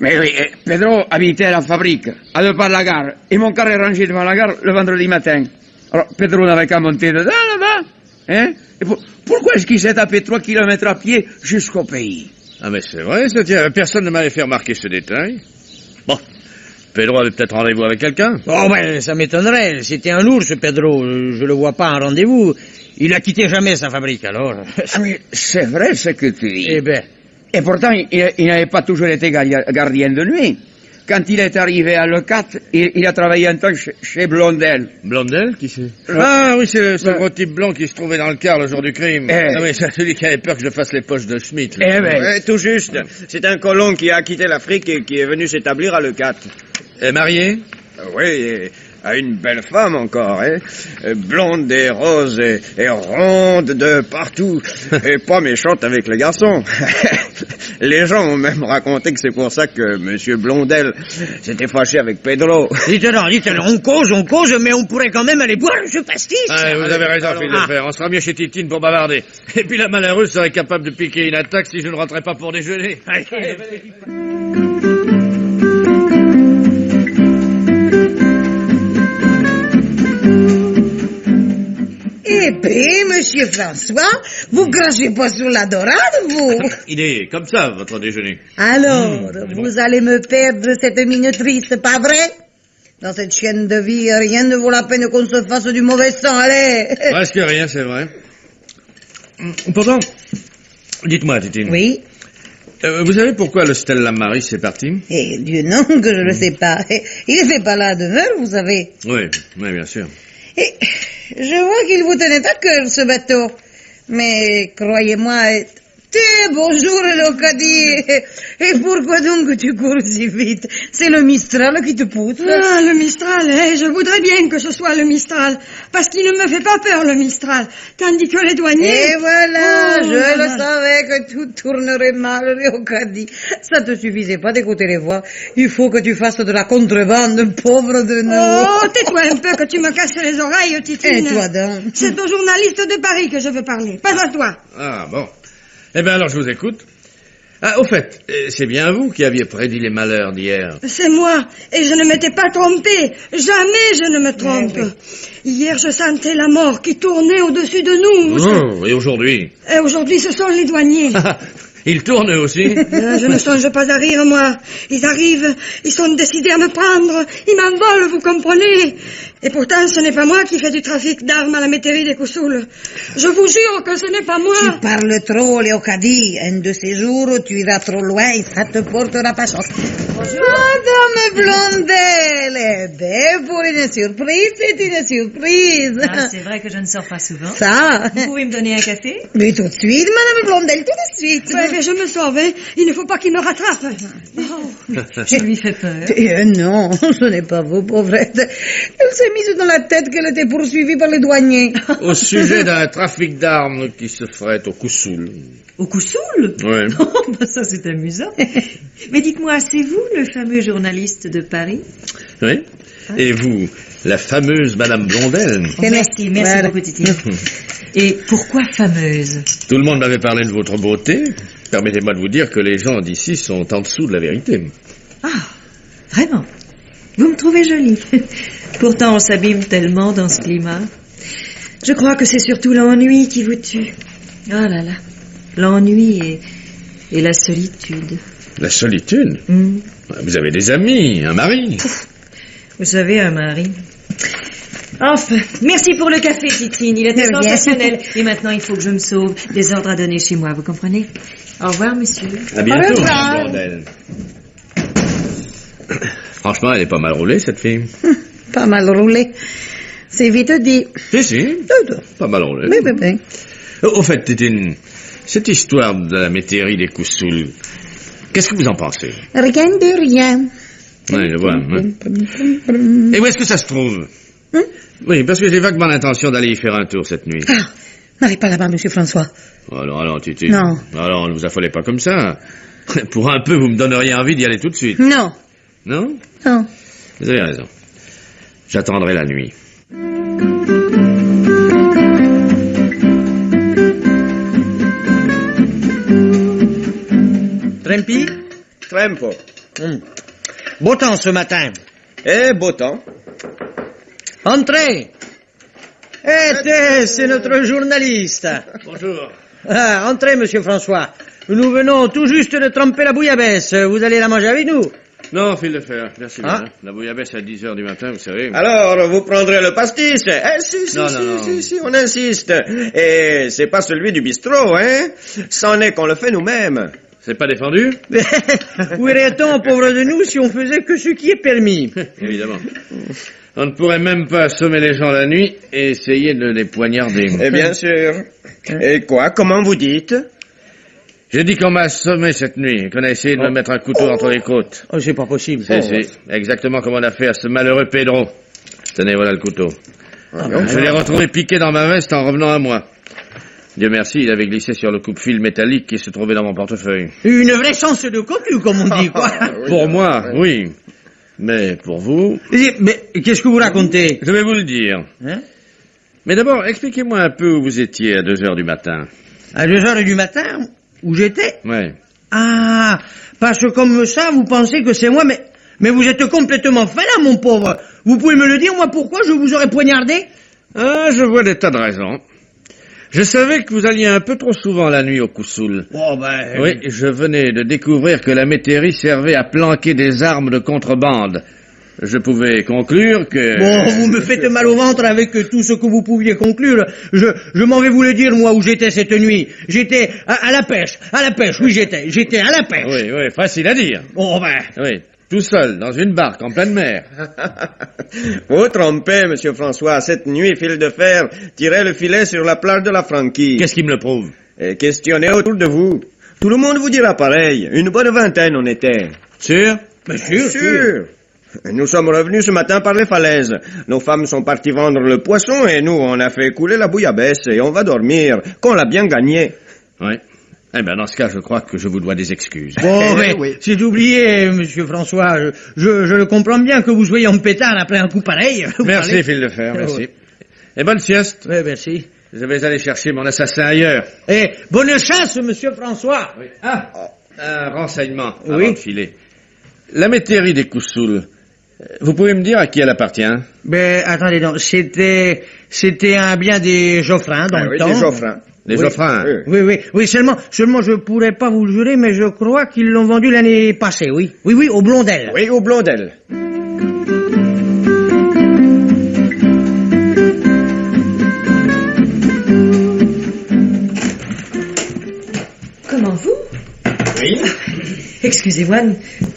Mais oui, Pedro habitait à la fabrique, à 2 pas de la gare, et mon car est rangé devant la gare le vendredi matin. Alors, Pedro n'avait qu'à monter dedans, là-bas. Hein? Et pourquoi est-ce qu'il s'est tapé 3 kilomètres à pied jusqu'au pays? Ah, mais c'est vrai, ça tient. Personne ne m'avait fait remarquer ce détail. Bon. Pedro avait peut-être rendez-vous avec quelqu'un? Oh, ben, ça m'étonnerait. C'était un ours, Pedro. Je le vois pas en rendez-vous. Il a quitté jamais sa fabrique, alors. Ah, mais c'est vrai ce que tu dis. Eh ben. Et pourtant, il n'avait pas toujours été gardien de nuit. Quand il est arrivé à Leucate, il a travaillé un temps chez Blondel. Blondel? Qui c'est? Ah oui, c'est ce gros type blanc qui se trouvait dans le car le jour du crime. Ah oui, c'est celui qui avait peur que je fasse les poches de Schmitt. Ouais, tout juste. C'est un colon qui a quitté l'Afrique et qui est venu s'établir à Leucate. Marié? Oui, à une belle femme encore, hein. Blonde et rose et ronde de partout. Et pas méchante avec les garçons. Les gens ont même raconté que c'est pour ça que Monsieur Blondel s'était fâché avec Pedro. Dites-le, on cause, mais on pourrait quand même aller boire ce pastis. Ah, vous avez raison, Fil de Fer. On sera mieux chez Titine pour bavarder. Et puis la malheureuse serait capable de piquer une attaque si je ne rentrais pas pour déjeuner. Eh bien, monsieur François, vous crachez pas sur la dorade, vous? Il est comme ça, votre déjeuner. Alors, vous allez me perdre cette mine triste, pas vrai? Dans cette chaîne de vie, rien ne vaut la peine qu'on se fasse du mauvais sang, allez! Presque rien, c'est vrai. Pourtant, dites-moi, Titine. Oui? Vous savez pourquoi le Stella Maris est parti? Eh, Dieu non, que je ne sais pas. Il ne fait pas la demeure, vous savez. Oui, bien sûr. Et je vois qu'il vous tenait à cœur, ce bateau. Mais croyez-moi... Bonjour, Locadie. Et pourquoi donc tu cours si vite? C'est le Mistral qui te pousse. Ah, le Mistral, je voudrais bien que ce soit le Mistral. Parce qu'il ne me fait pas peur, le Mistral. Tandis que les douaniers... Et voilà, je le savais que tout tournerait mal, Locadie. Ça te suffisait pas d'écouter les voix. Il faut que tu fasses de la contrebande, pauvre de nous. Oh, tais-toi un peu que tu me casses les oreilles, Titine. Et toi donc? C'est au journaliste de Paris que je veux parler, pas à toi. Ah, bon. Eh bien, alors, je vous écoute. Ah, au fait, c'est bien vous qui aviez prédit les malheurs d'hier. C'est moi, et je ne m'étais pas trompé. Jamais je ne me trompe. Hier, je sentais la mort qui tournait au-dessus de nous. Oh, et aujourd'hui? Et aujourd'hui, ce sont les douaniers. Ils tournent eux aussi? Je ne songe pas à rire, moi. Ils arrivent, ils sont décidés à me prendre. Ils m'envolent, vous comprenez? Et pourtant, ce n'est pas moi qui fais du trafic d'armes à la métairie des Coussoul. Je vous jure que ce n'est pas moi. Tu parles trop, Léocadie. Un de ces jours, tu iras trop loin et ça te portera pas chance. Madame Blondel, eh ben, pour une surprise, c'est une surprise. Ah, c'est vrai que je ne sors pas souvent. Ça. Vous pouvez me donner un café? Mais tout de suite, Madame Blondel, tout de suite. Ouais, mais je me sauve, hein. Il ne faut pas qu'il me rattrape. Je lui fais peur. Non, ce n'est pas vous, pauvrette. Elle s'est mise dans la tête qu'elle était poursuivie par les douaniers. Au sujet d'un trafic d'armes qui se ferait au Coussoul. Au Coussoul? Oui. Oh, bah ça c'est amusant. Mais dites-moi, c'est vous le fameux journaliste de Paris? Oui. Et vous, la fameuse Madame Blondel? Oh, merci beaucoup, Titi. Et pourquoi fameuse? Tout le monde m'avait parlé de votre beauté. Permettez-moi de vous dire que les gens d'ici sont en dessous de la vérité. Ah, vraiment? Vous me trouvez jolie. Pourtant, on s'abîme tellement dans ce climat. Je crois que c'est surtout l'ennui qui vous tue. Oh là là. L'ennui et la solitude. La solitude? Vous avez des amis, un mari. Vous savez, un mari. Enfin, merci pour le café, Titine. Il était sensationnel. Et maintenant, il faut que je me sauve. Des ordres à donner chez moi, vous comprenez? Au revoir, monsieur. À bientôt, Madame Blondel. Franchement, elle est pas mal roulée, cette fille. Pas mal roulée. C'est vite dit. Si. Pas mal roulée. Oui. Au fait, Titine, cette histoire de la métairie des Coussoul, qu'est-ce que vous en pensez? Rien de rien. Oui, je vois. Et où est-ce que ça se trouve? Oui, parce que j'ai vaguement l'intention d'aller y faire un tour cette nuit. Ah, n'allez pas là-bas, monsieur François. Alors, Titine. Non. Alors, ne vous affolez pas comme ça. Pour un peu, vous me donneriez envie d'y aller tout de suite. Non. Non? Non. Vous avez raison. J'attendrai la nuit. Trempi? Trempo. Beau temps ce matin. Eh, beau temps. Entrez. C'est notre journaliste. Bonjour. Ah, entrez, monsieur François. Nous venons tout juste de tremper la bouillabaisse. Vous allez la manger avec nous? Non, fil de fer, merci bien. La bouillabaisse à 10h du matin, vous savez. Alors, vous prendrez le pastis? Non. Si, on insiste. Et c'est pas celui du bistrot, hein? C'en est qu'on le fait nous-mêmes. C'est pas défendu? Où irait-on, pauvre de nous, si on faisait que ce qui est permis? Évidemment. On ne pourrait même pas assommer les gens la nuit et essayer de les poignarder. Eh bien sûr. Et quoi? Comment vous dites? J'ai dit qu'on m'a assommé cette nuit et qu'on a essayé de me mettre un couteau entre les côtes. Oh, c'est pas possible. C'est exactement comme on a fait à ce malheureux Pedro. Tenez, voilà le couteau. Je l'ai retrouvé piqué dans ma veste en revenant à moi. Dieu merci, il avait glissé sur le coupe-fil métallique qui se trouvait dans mon portefeuille. Une vraie chance de cocu, comme on dit, quoi. Pour moi, oui. Mais pour vous... Mais qu'est-ce que vous racontez? Je vais vous le dire. Mais d'abord, expliquez-moi un peu où vous étiez à 2h du matin. À 2h du matin? Où j'étais? Ouais. Ah, parce que comme ça, vous pensez que c'est moi, mais vous êtes complètement fin là, mon pauvre. Vous pouvez me le dire, moi, pourquoi je vous aurais poignardé? Ah, je vois des tas de raisons. Je savais que vous alliez un peu trop souvent la nuit au Coussoul. Oh, ben... Oui, je venais de découvrir que la métairie servait à planquer des armes de contrebande. Je pouvais conclure que... Bon, vous me faites mal au ventre avec tout ce que vous pouviez conclure. Je m'en vais vous le dire, moi, où j'étais cette nuit. J'étais à la pêche, oui, j'étais à la pêche. Oui, facile à dire. Oh, ben... Oui, tout seul, dans une barque, en pleine mer. Vous trompez, monsieur François. Cette nuit, fil de fer, tirait le filet sur la plage de la Franquille. Qu'est-ce qui me le prouve? Et questionnez autour de vous. Tout le monde vous dira pareil. Une bonne vingtaine, on était. Sûr? Mais sûr. Nous sommes revenus ce matin par les falaises. Nos femmes sont parties vendre le poisson et nous, on a fait couler la bouillabaisse et on va dormir, qu'on l'a bien gagné. Oui. Eh bien, dans ce cas, je crois que je vous dois des excuses. Bon, mais oui. C'est oublié, monsieur François. Je le comprends bien que vous soyez en pétard après un coup pareil. Merci, fil de fer, merci. Et bonne sieste. Oui, merci. Je vais aller chercher mon assassin ailleurs. Et bonne chasse, monsieur François. Oui. Ah, Un renseignement Oui. avant de filer. La métairie des Coussoul, vous pouvez me dire à qui elle appartient? Ben, attendez donc, c'était un bien des Geoffrins dans le temps. Des Geoffrins. Les Oui. Geoffrins. Oui, seulement je pourrais pas vous le jurer, mais je crois qu'ils l'ont vendu l'année passée, oui. Oui, au Blondel. Oui, au Blondel. Comment vous? Oui. Excusez-moi,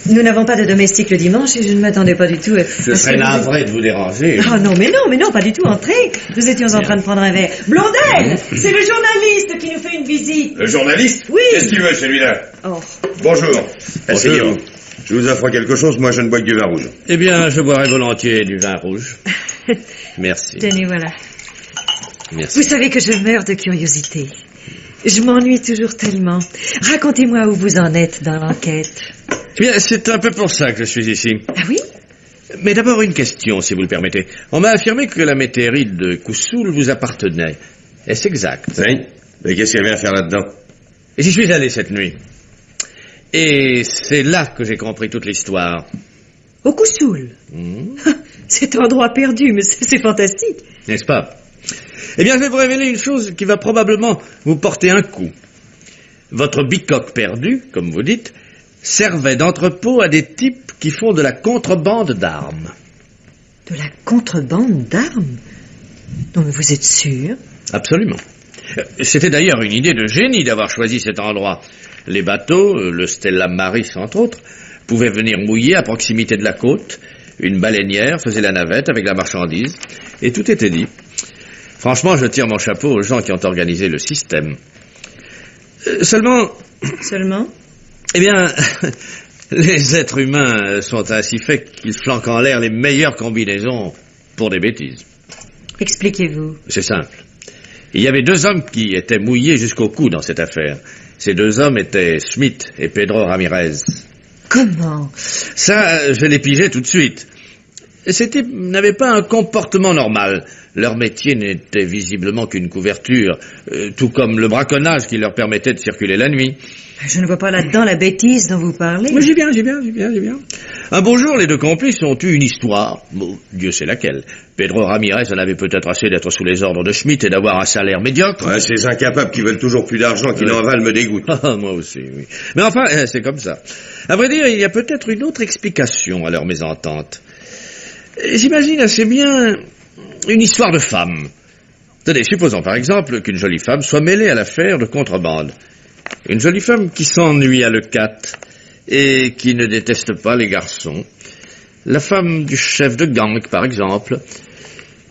nous n'avons pas de domestique le dimanche et je ne m'attendais pas du tout à... Je serais navré de vous déranger. Ah non, mais non, pas du tout, entrez. Nous étions en train de prendre un verre. Blondel, c'est le journaliste qui nous fait une visite. Le journaliste? Oui. Qu'est-ce qu'il veut, celui-là? Oh. Bonjour. Asseyez-vous. Je vous offre quelque chose, moi je ne bois que du vin rouge. Eh bien, je boirai volontiers du vin rouge. Merci. Tenez, voilà. Merci. Vous savez que je meurs de curiosité. Je m'ennuie toujours tellement. Racontez-moi où vous en êtes dans l'enquête. Eh bien, c'est un peu pour ça que je suis ici. Ah oui? Mais d'abord une question, si vous le permettez. On m'a affirmé que la métairie de Coussoul vous appartenait. Est-ce exact? Oui. Mais qu'est-ce qu'elle vient faire là-dedans? J'y suis allé cette nuit. Et c'est là que j'ai compris toute l'histoire. Au Coussoul. Cet endroit perdu, mais c'est fantastique. N'est-ce pas? Eh bien, je vais vous révéler une chose qui va probablement vous porter un coup. Votre bicoque perdu, comme vous dites, servait d'entrepôt à des types qui font de la contrebande d'armes. De la contrebande d'armes? Non, mais vous êtes sûr? Absolument. C'était d'ailleurs une idée de génie d'avoir choisi cet endroit. Les bateaux, le Stella Maris entre autres, pouvaient venir mouiller à proximité de la côte. Une baleinière faisait la navette avec la marchandise. Et tout était dit. Franchement, je tire mon chapeau aux gens qui ont organisé le système. Seulement... Eh bien, les êtres humains sont ainsi faits qu'ils flanquent en l'air les meilleures combinaisons pour des bêtises. Expliquez-vous. C'est simple. Il y avait 2 hommes qui étaient mouillés jusqu'au cou dans cette affaire. Ces 2 hommes étaient Schmidt et Pedro Ramirez. Comment? Ça, je l'ai pigé tout de suite. Ces types n'avaient pas un comportement normal. Leur métier n'était visiblement qu'une couverture, tout comme le braconnage qui leur permettait de circuler la nuit. Je ne vois pas là-dedans la bêtise dont vous parlez. Mais j'ai bien. Un beau jour, les 2 complices ont eu une histoire. Bon, Dieu sait laquelle. Pedro Ramirez en avait peut-être assez d'être sous les ordres de Schmidt et d'avoir un salaire médiocre. Ouais, ces incapables qui veulent toujours plus d'argent qui n'en valent me dégoûtent. Moi aussi, oui. Mais enfin, c'est comme ça. À vrai dire, il y a peut-être une autre explication à leur mésentente. J'imagine assez bien une histoire de femme. Tenez, supposons par exemple qu'une jolie femme soit mêlée à l'affaire de contrebande. Une jolie femme qui s'ennuie à Leucate et qui ne déteste pas les garçons. La femme du chef de gang, par exemple.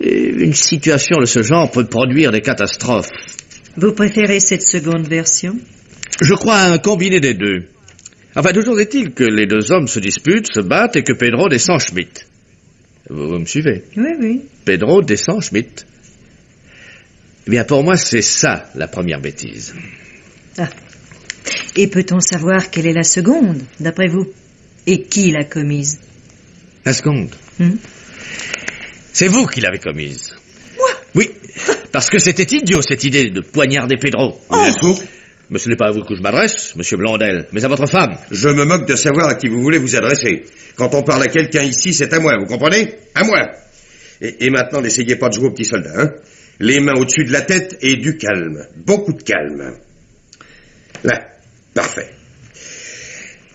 Et une situation de ce genre peut produire des catastrophes. Vous préférez cette seconde version? Je crois à un combiné des deux. Enfin, toujours est-il que les 2 hommes se disputent, se battent et que Pedro descend Schmidt. Vous me suivez? Oui. Pedro descend Schmidt. Eh bien, pour moi, c'est ça, la première bêtise. Ah. Et peut-on savoir quelle est la seconde, d'après vous? Et qui l'a commise? La seconde? C'est vous qui l'avez commise. Moi? Oui, parce que c'était idiot, cette idée de poignarder Pedro. Vous êtes fou? Mais ce n'est pas à vous que je m'adresse, monsieur Blondel, mais à votre femme. Je me moque de savoir à qui vous voulez vous adresser. Quand on parle à quelqu'un ici, c'est à moi, vous comprenez? À moi. Et maintenant, n'essayez pas de jouer au petit soldat, hein? Les mains au-dessus de la tête et du calme. Beaucoup de calme. Là, parfait.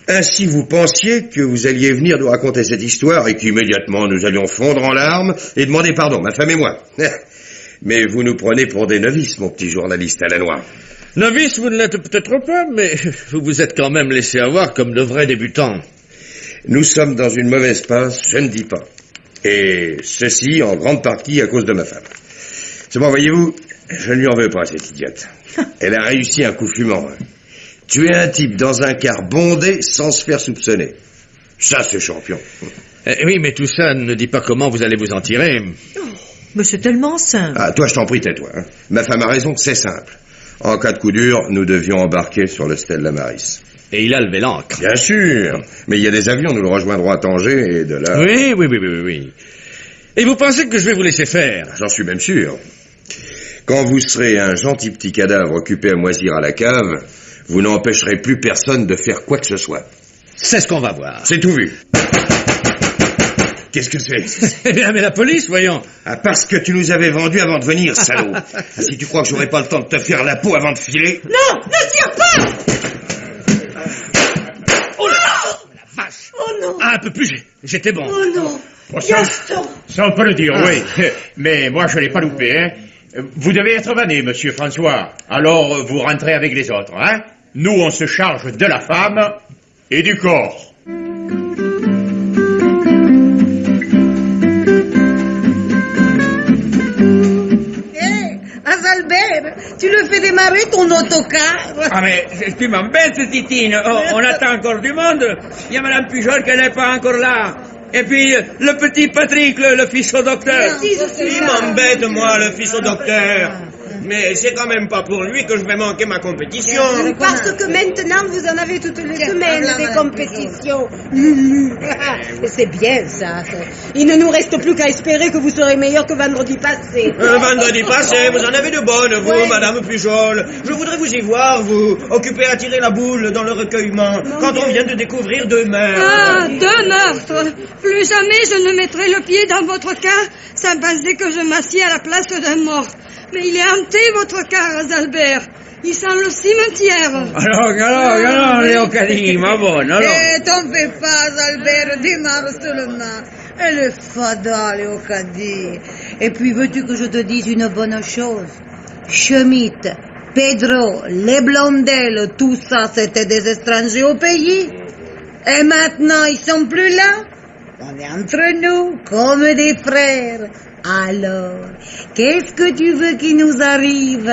Ainsi, vous pensiez que vous alliez venir nous raconter cette histoire et qu'immédiatement nous allions fondre en larmes et demander pardon, ma femme et moi. Mais vous nous prenez pour des novices, mon petit journaliste à la noix. Novice, vous ne l'êtes peut-être pas, mais vous vous êtes quand même laissé avoir comme de vrais débutants. Nous sommes dans une mauvaise passe, je ne dis pas. Et ceci en grande partie à cause de ma femme. C'est bon, voyez-vous, je ne lui en veux pas, cette idiote. Elle a réussi un coup fumant. Tuer un type dans un car bondé sans se faire soupçonner. Ça, c'est champion. Oui, mais tout ça ne dit pas comment vous allez vous en tirer. Oh, mais c'est tellement simple. Ah, toi, je t'en prie, tais-toi. Hein. Ma femme a raison, c'est simple. En cas de coup dur, nous devions embarquer sur le Stella Maris. Et il a levé l'ancre. Bien sûr. Mais il y a des avions, nous le rejoindrons à Tanger et de là... Oui. Et vous pensez que je vais vous laisser faire? J'en suis même sûr. Quand vous serez un gentil petit cadavre occupé à moisir à la cave, vous n'empêcherez plus personne de faire quoi que ce soit. C'est ce qu'on va voir. C'est tout vu. Qu'est-ce que c'est? Eh bien, mais la police, voyons. Ah, parce que tu nous avais vendu avant de venir, salaud. Si tu crois que j'aurais pas le temps de te faire la peau avant de filer... Non, ne tire pas! Oh la vache! Oh non! Ah, un peu plus, j'étais bon. Oh non! Oh, ça, on peut le dire, oui. Mais moi, je l'ai pas loupé, hein. Vous devez être vanné, monsieur François. Alors, vous rentrez avec les autres, hein. Nous, on se charge de la femme et du corps. Albert, tu le fais démarrer ton autocar. Ah mais tu m'embêtes, Titine. On attend encore du monde. Il y a Madame Pujol qu'elle n'est pas encore là. Et puis le petit Patrick, le fils au docteur. Il m'embête, moi, le fils au docteur. Mais c'est quand même pas pour lui que je vais manquer ma compétition. Parce que maintenant, vous en avez toutes les semaines des compétitions. C'est bien, ça. Il ne nous reste plus qu'à espérer que vous serez meilleur que vendredi passé. Vendredi passé, vous en avez de bonnes, vous, Madame Pujol. Je voudrais vous y voir, vous, occupé à tirer la boule dans le recueillement, quand on vient de découvrir 2 meurtres. Ah, 2 meurtres. Plus jamais je ne mettrai le pied dans votre cas sans penser que je m'assieds à la place d'un mort. Mais il est hanté, votre car, Albert. Il sent le cimetière. Alors, Léocadie, ma bonne, alors. T'en fais pas, Albert, démarre seulement. Elle est fada, Léocadie. Et puis, veux-tu que je te dise une bonne chose? Schmitt, Pedro, les Blondel, tout ça, c'était des étrangers au pays. Et maintenant, ils sont plus là. On est entre nous, comme des frères. Alors, qu'est-ce que tu veux qu'il nous arrive?